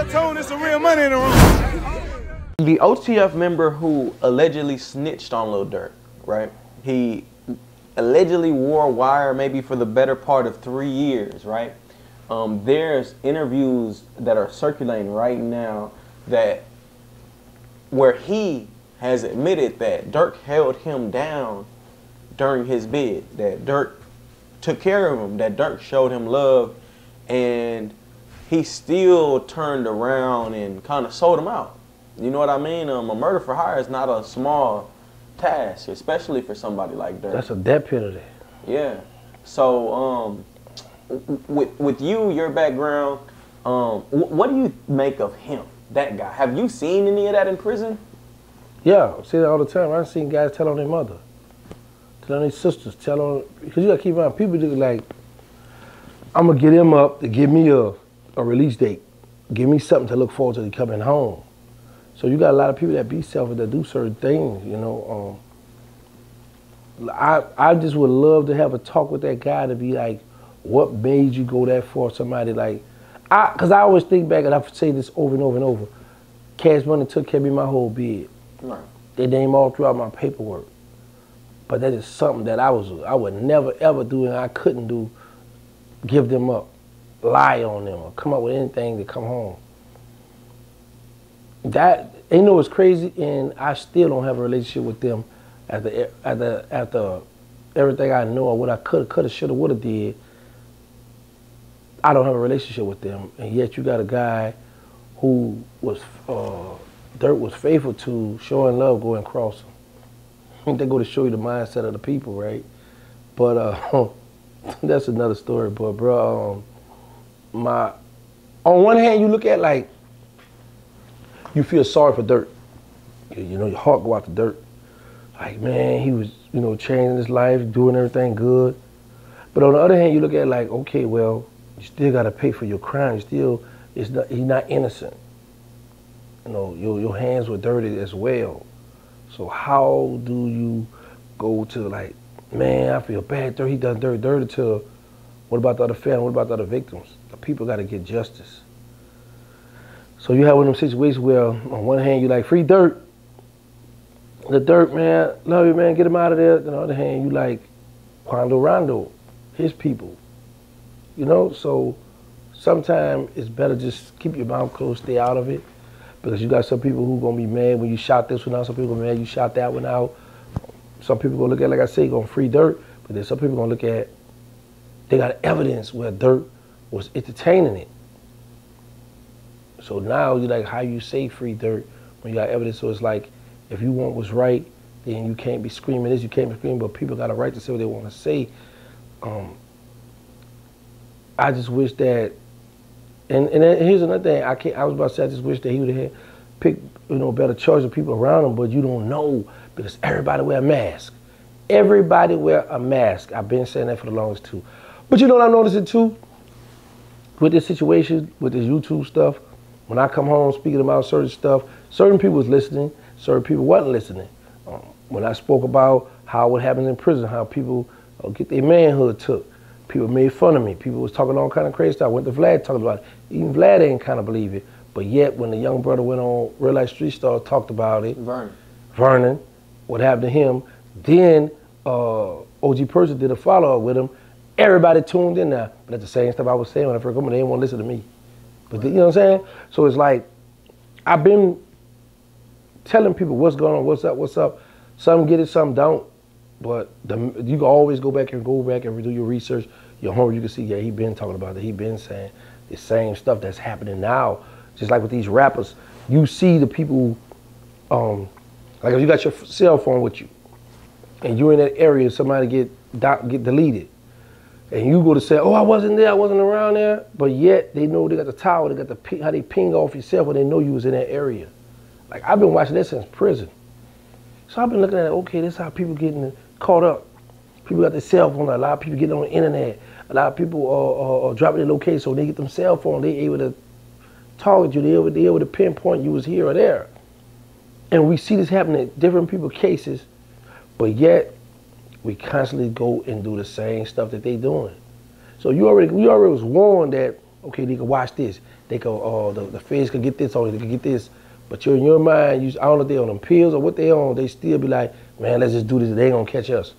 RealToon, it's some real money in the room. The OTF member who allegedly snitched on Lil Durk, right? He allegedly wore a wire maybe for the better part of 3 years, right? There's interviews that are circulating right now that where he has admitted that Durk held him down during his bid, that Durk took care of him, that Durk showed him love, and he still turned around and kind of sold him out. You know what I mean? A murder for hire is not a small task, especially for somebody like Durk. That's a death penalty. Yeah. So, with you, your background, what do you make of him, that guy? Have you seen any of that in prison? Yeah, I see that all the time. I've seen guys tell on their mother, tell on their sisters, tell on, because you gotta keep in mind, people do like, I'm gonna get him up to give me a release date, give me something to look forward to coming home. So you got a lot of people that be selfish, that do certain things, you know. I just would love to have a talk with that guy to be like, what made you go that far? Somebody like, because I always think back, and I say this over and over and over, Cash Money took care of me my whole bid. Right. They name all throughout my paperwork. But that is something that I would never ever do and I couldn't do, give them up, lie on them, or come up with anything to come home. That, you know what's crazy, and I still don't have a relationship with them after everything I know or what I coulda, shoulda, woulda did. I don't have a relationship with them, and yet you got a guy who was Durk was faithful to, showing love, going crossing. I think they go to show you the mindset of the people, right? But that's another story. But bro, on one hand, you look at like, you feel sorry for Durk. You know, your heart go out to Durk. Like, man, he was, you know, changing his life, doing everything good. But on the other hand, you look at like, okay, well, you still got to pay for your crime. He's not innocent. You know, your hands were dirty as well. So how do you go to like, man, I feel bad, he done dirty to, what about the other family, what about the other victims? The people got to get justice. So you have one of them situations where on one hand you like, free Durk. The Durk, man, love you, man, get him out of there. On the other hand, you like Quando Rondo, his people. You know, so sometimes it's better just keep your mouth closed, stay out of it. Because you got some people who gonna be mad when you shot this one out, some people gonna be mad you shot that one out. Some people gonna look at, like I say, gonna free Durk, but then some people gonna look at, they got evidence where Durk was entertaining it. So now you like, how you say free Durk when you got evidence? So it's like, if you want what's right, then you can't be screaming this, you can't be screaming, but people got a right to say what they want to say. I just wish that, and here's another thing, I was about to say, I just wish that he would have picked, you know, better choice of people around him, but you don't know because everybody wear a mask. Everybody wear a mask. I've been saying that for the longest too. But you know what I'm noticing too? With this situation, with this YouTube stuff, when I come home speaking about certain stuff, certain people was listening, certain people wasn't listening. When I spoke about how what happens in prison, how people get their manhood took, people made fun of me. People was talking all kind of crazy stuff. I went to Vlad talking about it. Even Vlad ain't kind of believe it. But yet when the young brother went on Real Life Street Star, talked about it, Vernon, what happened to him, then OG Percy did a follow-up with him. Everybody tuned in now. But that's the same stuff I was saying when I first came, they didn't want to listen to me. But you know what I'm saying? So it's like, I've been telling people what's going on, what's up. Some get it, some don't. But you can always go back and redo your research, your homework. You can see, yeah, he been talking about it. He been saying the same stuff that's happening now. Just like with these rappers, you see the people, like if you got your cell phone with you, and you're in that area, somebody get deleted, and you go to say, oh, I wasn't there, I wasn't around there, but yet they know they got the tower, they got how they ping off yourself when they know you was in that area. Like I've been watching this since prison. So I've been looking at it, okay, this is how people getting caught up. People got their cell phone, a lot of people getting on the internet, a lot of people are dropping their location, so they get them cell phone, they able to target you, they able to pinpoint you was here or there. And we see this happening in different people's cases, but yet we constantly go and do the same stuff that they doing. So we already was warned that okay, they can watch this. They can, the feds can get this on it, they can get this. But in your mind, I don't know if they on them pills or what they on, they still be like, man, let's just do this, they ain't gonna catch us.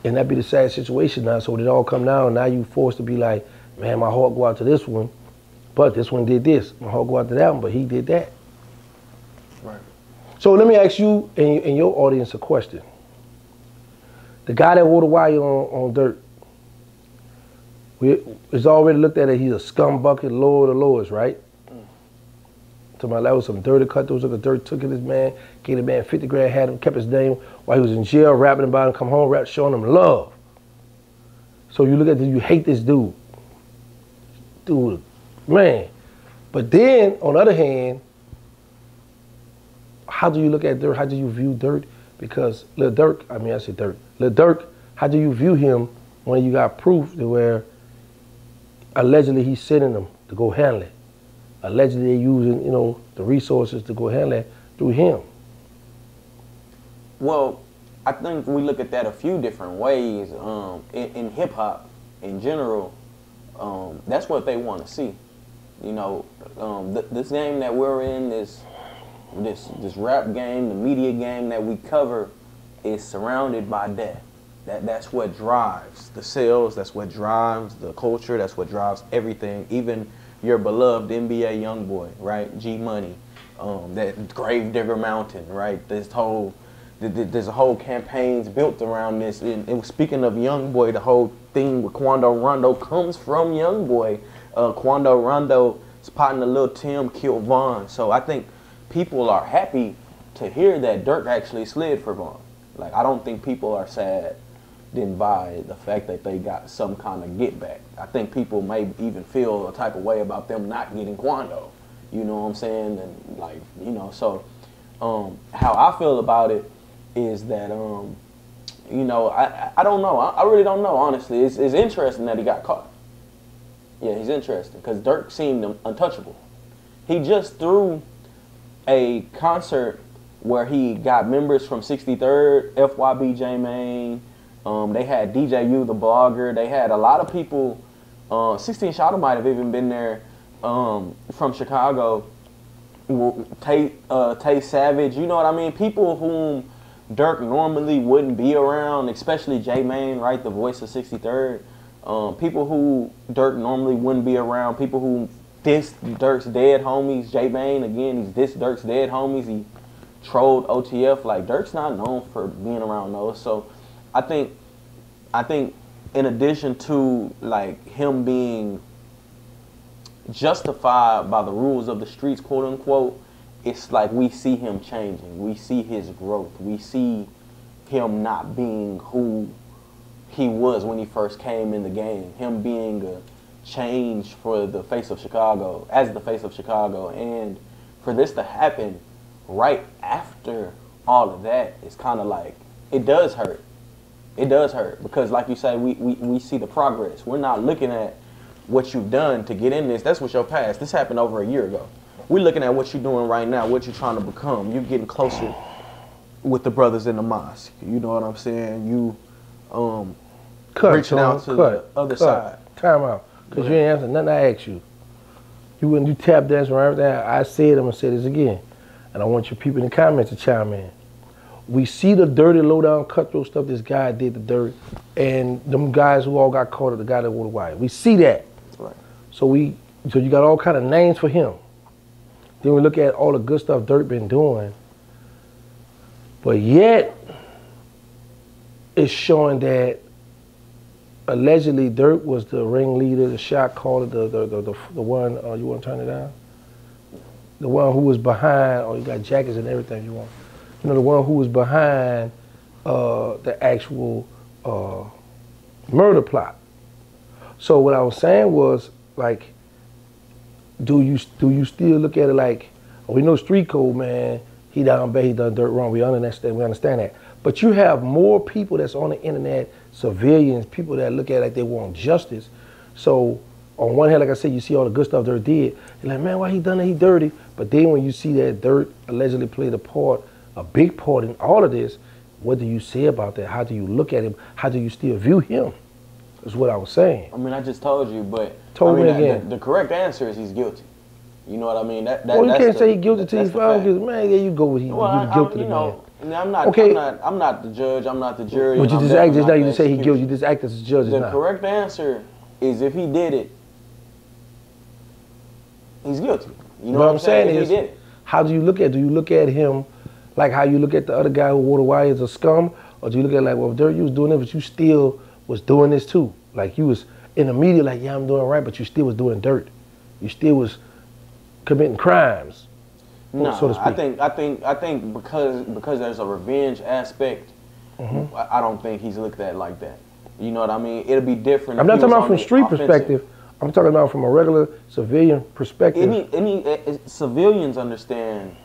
And that be the sad situation now, so it all come down, now you forced to be like, man, my heart go out to this one, but this one did this. My heart go out to that one, but he did that. Right. So let me ask you and your audience a question. The guy that wore the wire on Durk, it's already looked at as he's a scum bucket, lower of the lowest, right? To my level, some dirty cutthroats look at Durk, took his man, gave the man 50 grand, had him, kept his name while he was in jail, rapping about him, come home, showing him love. So you look at this, you hate this dude. Dude, man. But then, on the other hand, how do you look at Durk? How do you view Durk? Because Lil Durk, Lil Durk, how do you view him when you got proof that where allegedly he's sending them to go handle it? Allegedly they're using, you know, the resources to go handle it through him. Well, I think we look at that a few different ways. In hip hop, in general, that's what they want to see. You know, this game that we're in, this rap game, the media game that we cover, is surrounded by death. That's what drives the sales. That's what drives the culture. That's what drives everything. Even your beloved NBA YoungBoy, right? G Money, that Gravedigger Mountain, right? There's a whole campaigns built around this. And speaking of YoungBoy, the whole thing with Quando Rondo comes from YoungBoy. Quando Rondo spotting the Lil Tim killed Vaughn. So I think people are happy to hear that Durk actually slid for Vaughn. Like, I don't think people are sad then by the fact that they got some kind of get back. I think people may even feel a type of way about them not getting Quando. You know what I'm saying? And like, you know, so how I feel about it is that, you know, I don't know. I really don't know, honestly. It's interesting that he got caught. Yeah, he's interesting because Durk seemed untouchable. He just threw a concert where he got members from 63rd, FYB J-Mane. They had DJ U, the blogger. They had a lot of people. 16 Shadow might have even been there from Chicago. Tay Savage, you know what I mean? People whom Durk normally wouldn't be around, especially J-Mane, right, the voice of 63rd. People who Durk normally wouldn't be around. People who dissed Durk's dead homies. J-Mane, again, he's dissed Durk's dead homies. He trolled OTF. Like, Durk's not known for being around those. So I think in addition to like him being justified by the rules of the streets, quote unquote, it's like we see him changing. We see his growth. We see him not being who he was when he first came in the game. Him being a change for the face of Chicago, as the face of Chicago. And for this to happen right after all of that, it's kind of like, it does hurt. It does hurt because, like you say, we see the progress. We're not looking at what you've done to get in this. That's what your past. This happened over a year ago. We're looking at what you're doing right now, what you're trying to become. You're getting closer with the brothers in the mosque. You know what I'm saying? You reaching out to the other side. Time out. Because you ain't answer nothing I asked you. When you tap dance around everything, I said, I'm going to say this again. And I want your people in the comments to chime in. We see the dirty, low-down, cutthroat stuff this guy did to Durk, and them guys who all got caught at the guy that wore the wire. We see that. That's right. So you got all kind of names for him. Then we look at all the good stuff Durk been doing, but yet it's showing that allegedly Durk was the ringleader, the shot caller, the one. You want to turn it down? The one who was behind. Oh, you got jackets and everything you want. You know, the one who was behind the actual murder plot. So what I was saying was, like, do you still look at it like, oh, we know street code, man, he down bad, he done dirt wrong, we understand that. But you have more people that's on the internet, civilians, people that look at it like they want justice. So on one hand, like I said, you see all the good stuff Durk did. You're like, man, why he done that, he dirty. But then when you see that Durk allegedly played a big part in all of this, what do you say about that? How do you look at him? How do you still view him? Is what I was saying. I mean, I just told you, but Told me again. The correct answer is he's guilty. You know what I mean? Well, you can't say he's guilty till he's found guilty. Man, yeah, you go with him. Well, you guilty, man. I'm not the judge. I'm not the jury. But you just act just now. You just say he's guilty. You just act as a judge. The correct answer is if he did it, he's guilty. You know what I'm saying? If he did it. How do you look at? Do you look at him like how you look at the other guy who wore the wire as a scum, or do you look at like, well, Durk, you was doing it, but you still was doing this too? Like you was in the media, like, yeah, I'm doing right, but you still was doing dirt. You still was committing crimes. No, so to speak. I think because there's a revenge aspect, I don't think he's looked at like that. You know what I mean? It'll be different. I'm not talking about from street perspective. I'm talking about from a regular civilian perspective. Any civilians understand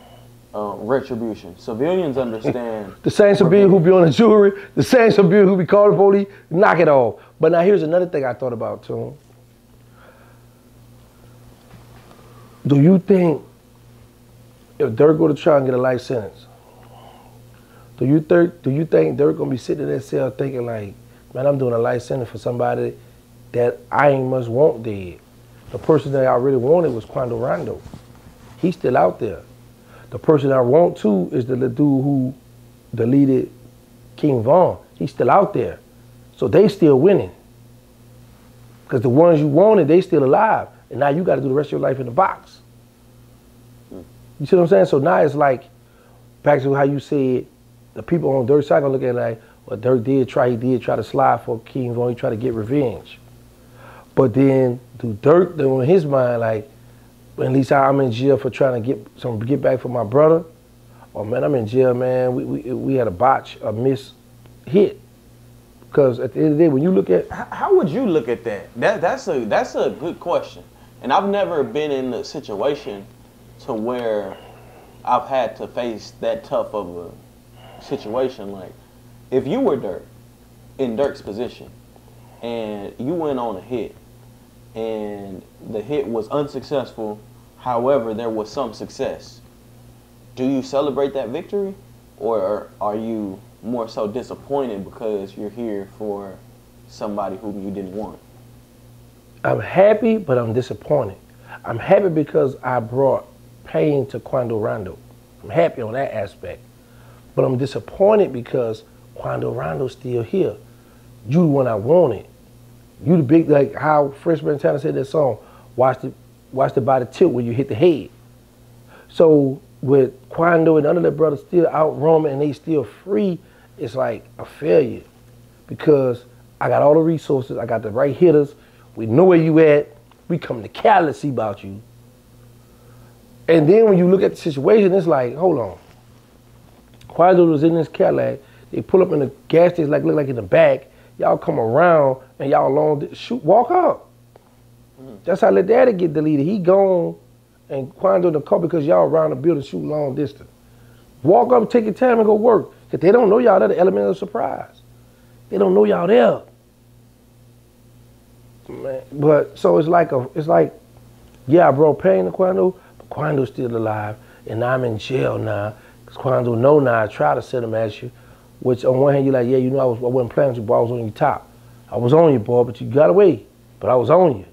retribution. Civilians understand. The same civilian who be on the jury, the same civilian who be calling the police, knock it off. But now here's another thing I thought about too. Do you think if Durk go to trial and get a life sentence, do you think Durk gonna be sitting in that cell thinking like, man, I'm doing a life sentence for somebody that I ain't much want dead? The person that I really wanted was Quando Rondo. He's still out there. The person I want to is the dude who deleted King Von. He's still out there. So they still winning. Because the ones you wanted, they still alive. And now you got to do the rest of your life in the box. You see what I'm saying? So now it's like, back to how you said, the people on Durk's side gonna look at it like, well, Durk did try to slide for King Von, he tried to get revenge. But then, do Durk, though, in his mind, like, at least I'm in jail for trying to get back for my brother? Or man, I'm in jail, man, we had a miss hit. Because at the end of the day, when you look at... How would you look at that? That's a good question. And I've never been in a situation to where I've had to face that tough of a situation. Like, if you were Durk, in Durk's position, and you went on a hit, and the hit was unsuccessful, however, there was some success, do you celebrate that victory? Or are you more so disappointed because you're here for somebody whom you didn't want? I'm happy, but I'm disappointed. I'm happy because I brought pain to Quando Rondo. I'm happy on that aspect. But I'm disappointed because Quando Rondo's still here. You the one I wanted. You the big, like how Fresh Montana said that song, watch the body tilt when you hit the head. So with Quando and other brothers still out roaming and they still free, it's like a failure. Because I got all the resources, I got the right hitters, we know where you at, we come to Cali to see about you. And then when you look at the situation, it's like, hold on. Quando was in this Cadillac, they pull up in the gas station, like look like in the back, y'all come around and y'all walk up. That's how let Daddy get deleted. He gone and Quando in the car because y'all around the building shooting long distance. Walk up, take your time and go work. Cause they don't know y'all there, the element of surprise. They don't know y'all there. Man, but so it's like, yeah, I brought pain to Quando, but Quando's still alive, and I'm in jail now, because Quando know now I try to set him at you, which on one hand you're like, yeah, you know I wasn't playing with you, boy, I was on your top. I was on you, boy, but you got away, but I was on you.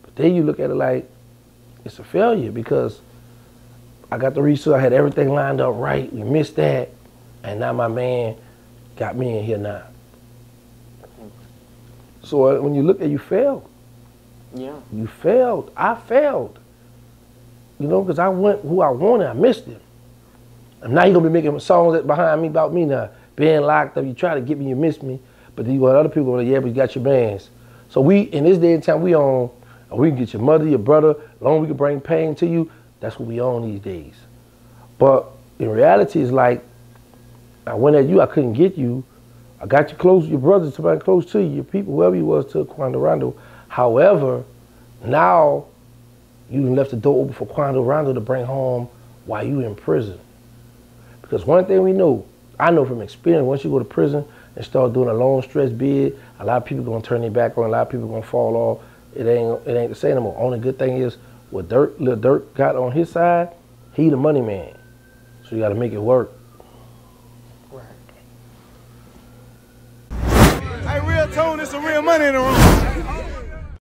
But then you look at it like, it's a failure, because I got the resource, I had everything lined up right, we missed that, and now my man got me in here now. So when you look at you failed. Yeah. You failed. I failed. You know, because I went who I wanted. I missed him. And now you're going to be making songs behind me about me now. Being locked up, you try to get me, you miss me. But then you got other people going, yeah, but you got your bands. So we, in this day and time, we can get your mother, your brother, as long as we can bring pain to you, that's what we on these days. But in reality, it's like, I went at you, I couldn't get you. I got you close, your brothers, somebody close to you, your people, whoever you was to Quando Rondo. However, now you left the door open for Quando Rondo to bring home while you in prison. Because one thing we know, I know from experience, once you go to prison and start doing a long stretch bid, a lot of people gonna turn their back on, a lot of people gonna fall off. It ain't the same anymore. Only good thing is what Lil Durk got on his side, he the money man. So you gotta make it work. Hey, RealToon, there's some real money in the room.